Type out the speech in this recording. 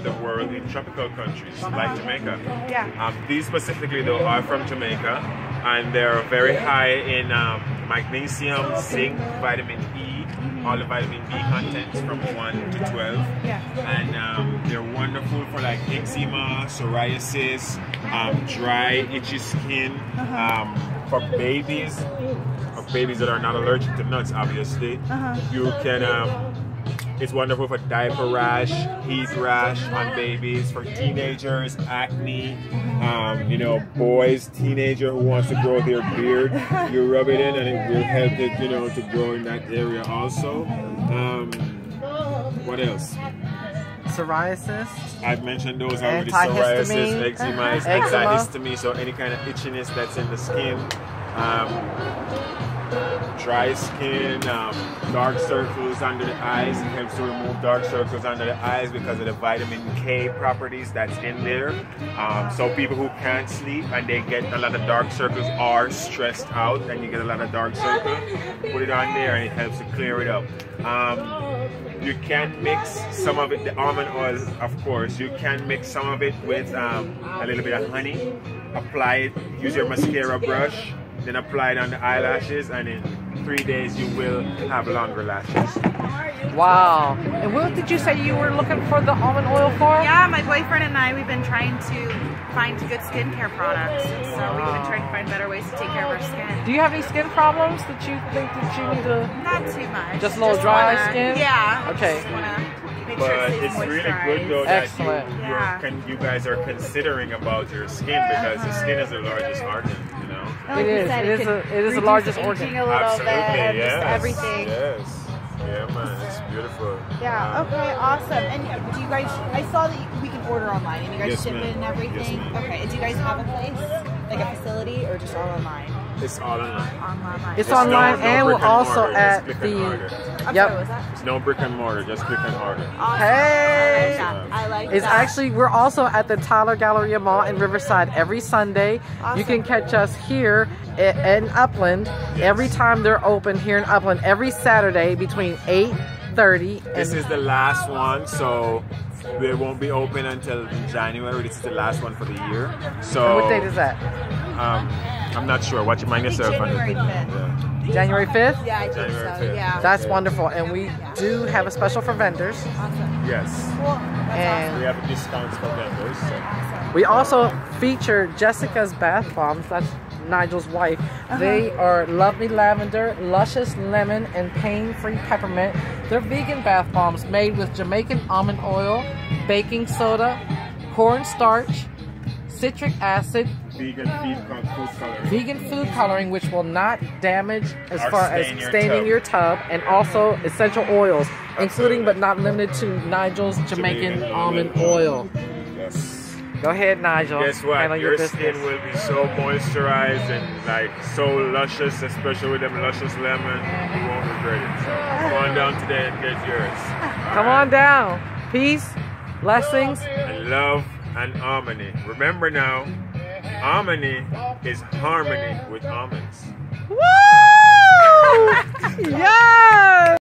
the world in tropical countries like Jamaica. Yeah. These specifically though are from Jamaica, and they're very high in magnesium, zinc, vitamin E, all the vitamin B contents from 1 to 12. Yeah. And they're wonderful for like eczema, psoriasis, dry, itchy skin, for babies that are not allergic to nuts, obviously. You can it's wonderful for diaper rash, heat rash on babies, for teenagers, acne, you know, boys, teenager who wants to grow their beard, you rub it in and it will help it, you know, to grow in that area also. What else? Psoriasis. I've mentioned those already. Psoriasis, eczema, antihistamine, so any kind of itchiness that's in the skin. Dry skin, dark circles under the eyes. It helps to remove dark circles under the eyes because of the vitamin K properties that's in there. So people who can't sleep and they get a lot of dark circles are stressed out and you get a lot of dark circles, put it on there and it helps to clear it up. You can mix some of it, the almond oil, of course, you can mix some of it with a little bit of honey, apply it, use your mascara brush, then apply it on the eyelashes, and in 3 days you will have longer lashes. Wow. And what did you say you were looking for the almond oil for? Yeah, my boyfriend and I, we've been trying to find good skincare products. So we've been trying to find better ways to take care of our skin. Do you have any skin problems that you think that you need to... Not too much. Just a little dry skin? Yeah. Okay. Just wanna make But sure it's really good though that you guys are considering about your skin, because the skin is the largest organ, you know? It is. It is the largest organ. Absolutely, yes. Everything. Yes. Yeah, man, it's beautiful. Yeah, okay, awesome. And do you guys, I saw that we can order online and you guys ship it and everything. Yes, okay, do you guys have a place, like a facility, or just all online? It's all online. It's online, and we're also at the... It's no brick and mortar, just click and order. Awesome. Hey! I like It's that. actually, we're also at the Tyler Galleria Mall in Riverside every Sunday. Awesome. You can catch us here in Upland every time they're open here in Upland, every Saturday between 8:30 and... This is the last one, so they won't be open until January. This is the last one for the year. So And what date is that? I'm not sure. Watch, mind yourself. January 5th. January 5th? Yeah, I think January so, 5th. yeah. That's wonderful. And we do have a special for vendors. Awesome. Yes. Cool. And We have discounts for vendors. So. Awesome. we also feature Jessica's bath bombs. That's Nigel's wife. They are lovely lavender, luscious lemon, and pain-free peppermint. They're vegan bath bombs made with Jamaican almond oil, baking soda, cornstarch, citric acid, vegan food coloring, which will not damage as far as staining your tub, and also essential oils, including but not limited to Nigel's Jamaican almond oil. Yes. Go ahead, Nigel. Guess what? Handle Your business. skin will be so moisturized and like so luscious, especially with them luscious lemon. You won't regret it. So come on down today and get yours. Come on down. Peace, blessings, and love and harmony. Remember now, harmony is harmony with almonds. Woo! Yes!